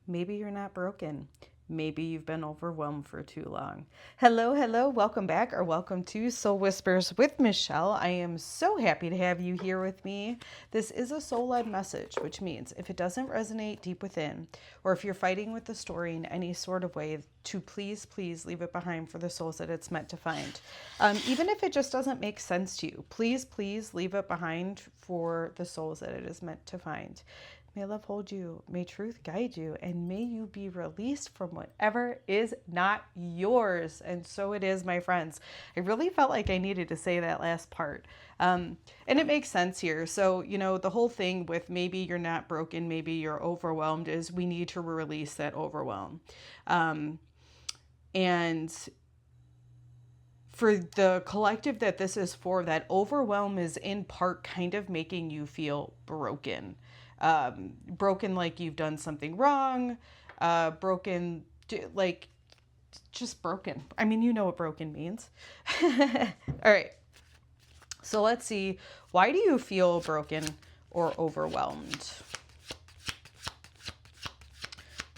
Maybe you're not broken. Maybe you've been overwhelmed for too long. Hello, hello. Welcome back or welcome to Soul Whispers with Michelle. I am so happy to have you here with me. This is a soul-led message, which means if it doesn't resonate deep within, or if you're fighting with the story in any sort of way, to please leave it behind for the souls that it's meant to find. Even if it just doesn't make sense to you, please leave it behind for the souls that it is meant to find. May love hold you, may truth guide you, and may you be released from whatever is not yours. And so it is, my friends. I really felt like I needed to say that last part. And it makes sense here. So, the whole thing with maybe you're not broken, maybe you're overwhelmed is we need to release that overwhelm. And for the collective that this is for, that overwhelm is in part kind of making you feel broken. Broken like you've done something wrong, broken, like just broken. I mean, you know what broken means. All right. So let's see. Why do you feel broken or overwhelmed?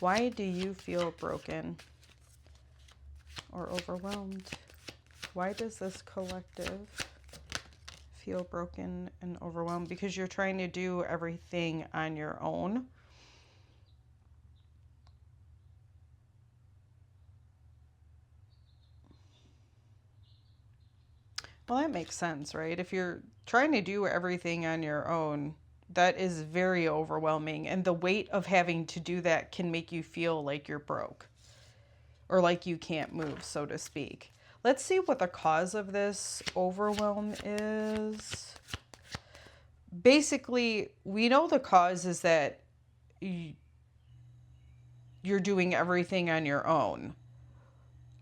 Why do you feel broken or overwhelmed? Why does this collective feel broken and overwhelmed? Because you're trying to do everything on your own. Well, that makes sense, right? If you're trying to do everything on your own, that is very overwhelming. And the weight of having to do that can make you feel like you're broke or like you can't move, so to speak. Let's see what the cause of this overwhelm is. Basically, we know the cause is that you're doing everything on your own.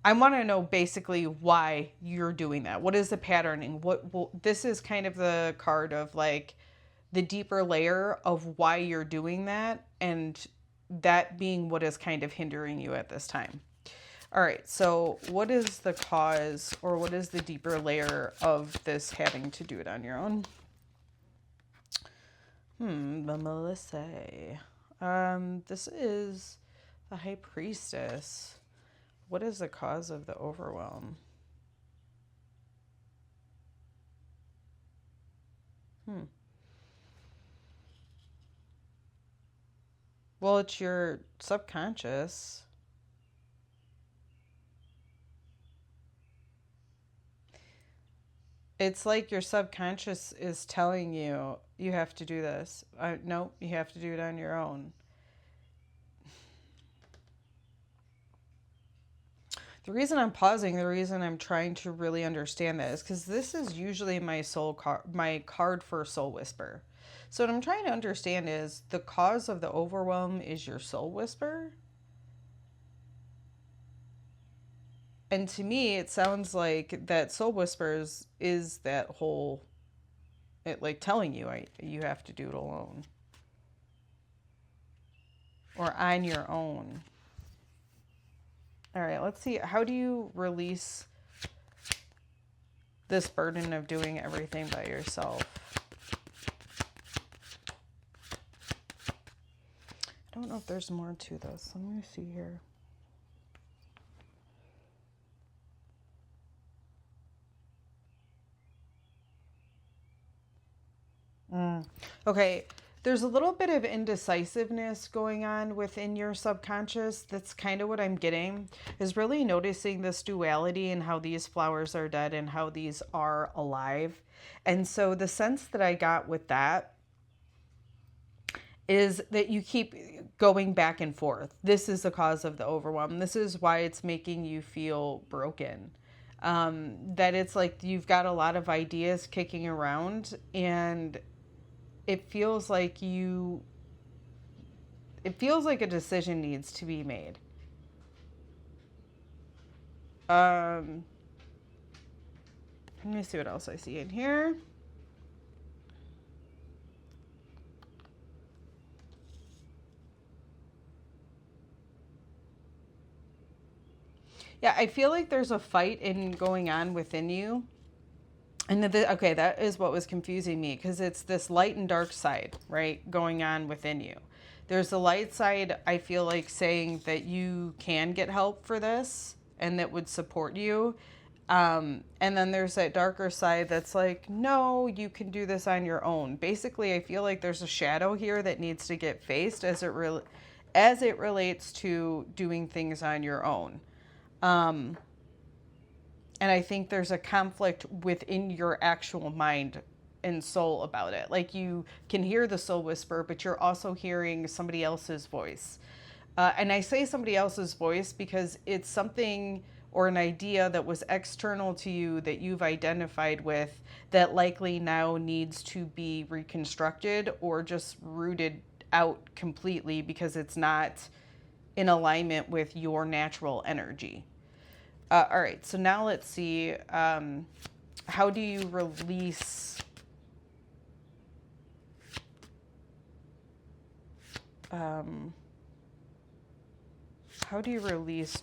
I want to know basically why you're doing that. What is the patterning? This is kind of the card of like the deeper layer of why you're doing that, and that being what is kind of hindering you at this time. All right, so what is the cause, or what is the deeper layer of this having to do it on your own? The Melissa. This is the High Priestess. What is the cause of the overwhelm? Well, it's your subconscious. It's like your subconscious is telling you, you have to do this. No, you have to do it on your own. The reason I'm pausing, the reason I'm trying to really understand that is because this is usually my my card for Soul Whisper. So what I'm trying to understand is the cause of the overwhelm is your soul whisper. And to me, it sounds like that soul whispers is that whole, it like telling you you have to do it alone or on your own. All right, let's see. How do you release this burden of doing everything by yourself? I don't know if there's more to this. Let me see here. Okay, there's a little bit of indecisiveness going on within your subconscious. That's kind of what I'm getting, is really noticing this duality and how these flowers are dead and how these are alive. And so the sense that I got with that is that you keep going back and forth. This is the cause of the overwhelm. This is why it's making you feel broken. That it's like you've got a lot of ideas kicking around, and it feels like a decision needs to be made. Let me see what else I see in here. Yeah, I feel like there's a fight going on within you. And okay, that is what was confusing me, because it's this light and dark side, right, going on within you. There's a light side, I feel like, saying that you can get help for this and that would support you. And then there's that darker side that's like, no, you can do this on your own. Basically, I feel like there's a shadow here that needs to get faced as it relates to doing things on your own. And I think there's a conflict within your actual mind and soul about it. Like, you can hear the soul whisper, but you're also hearing somebody else's voice. And I say somebody else's voice because it's something or an idea that was external to you that you've identified with that likely now needs to be reconstructed or just rooted out completely because it's not in alignment with your natural energy. All right, so now let's see, how do you release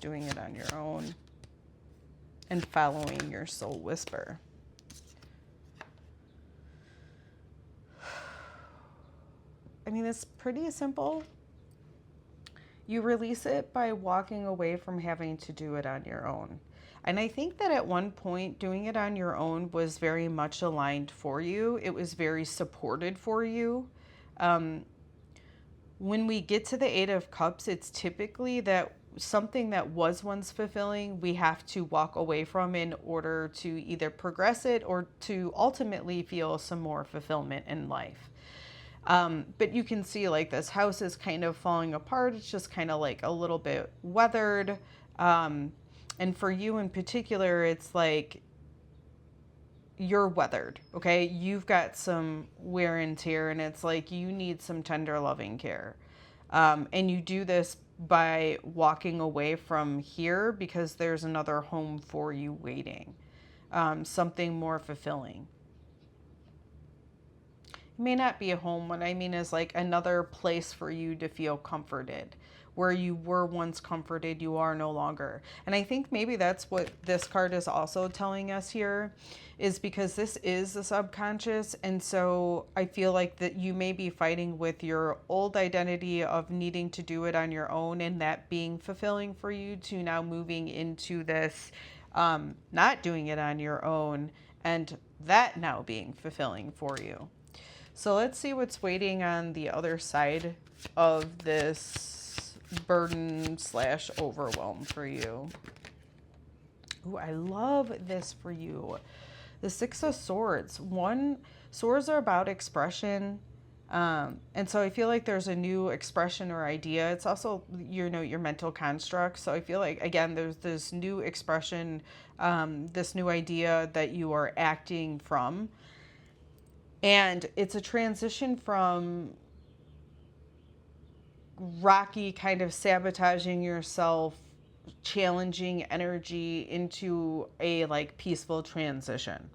doing it on your own and following your soul whisper? I mean, it's pretty simple. You release it by walking away from having to do it on your own. And I think that at one point, doing it on your own was very much aligned for you. It was very supported for you. When we get to the Eight of Cups, it's typically that something that was once fulfilling, we have to walk away from in order to either progress it or to ultimately feel some more fulfillment in life. But you can see, like, this house is kind of falling apart. It's just kind of like a little bit weathered. And for you in particular, it's like you're weathered, okay? You've got some wear and tear, and it's like you need some tender loving care. And you do this by walking away from here because there's another home for you waiting, something more fulfilling. It may not be a home. What I mean is like another place for you to feel comforted. Where you were once comforted, you are no longer. And I think maybe that's what this card is also telling us here, is because this is the subconscious. And so I feel like that you may be fighting with your old identity of needing to do it on your own and that being fulfilling for you, to now moving into this not doing it on your own and that now being fulfilling for you. So let's see what's waiting on the other side of this burden / overwhelm for you. Ooh, I love this for you. The Six of Swords. Swords are about expression. And so I feel like there's a new expression or idea. It's also, your mental construct. So I feel like, again, there's this new expression, this new idea that you are acting from. And it's a transition from rocky kind of sabotaging yourself, challenging energy into a like peaceful transition.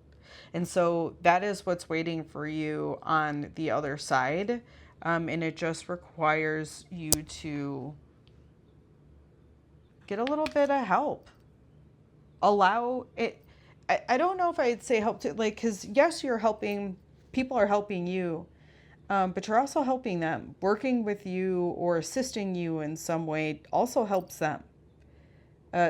And so that is what's waiting for you on the other side. And it just requires you to get a little bit of help. Allow it. I don't know if I'd say help to, like, because yes, you're helping, people are helping you. But you're also helping them. Working with you or assisting you in some way also helps them.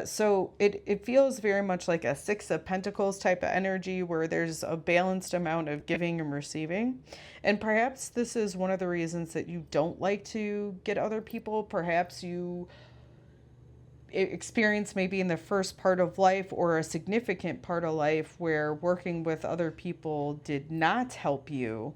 So it feels very much like a Six of Pentacles type of energy where there's a balanced amount of giving and receiving. And perhaps this is one of the reasons that you don't like to get other people. Perhaps you experience maybe in the first part of life or a significant part of life where working with other people did not help you.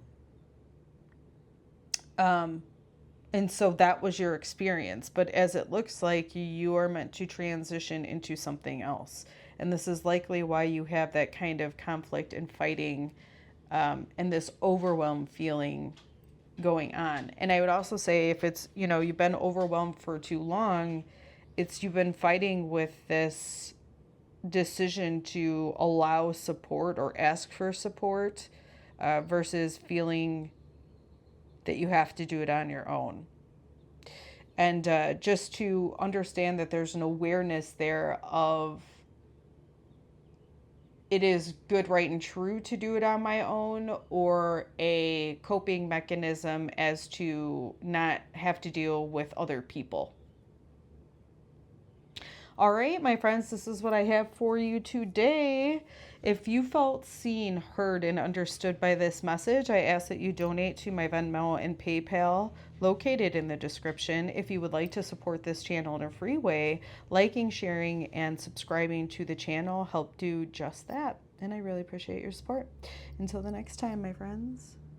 And so that was your experience, but as it looks like you are meant to transition into something else. And this is likely why you have that kind of conflict and fighting, and this overwhelmed feeling going on. And I would also say if it's, you've been overwhelmed for too long, you've been fighting with this decision to allow support or ask for support, versus feeling that you have to do it on your own. And just to understand that there's an awareness there of it is good, right, and true to do it on my own, or a coping mechanism as to not have to deal with other people. All right, my friends, this is what I have for you today. If you felt seen, heard, and understood by this message, I ask that you donate to my Venmo and PayPal located in the description. If you would like to support this channel in a free way, liking, sharing, and subscribing to the channel help do just that. And I really appreciate your support. Until the next time, my friends.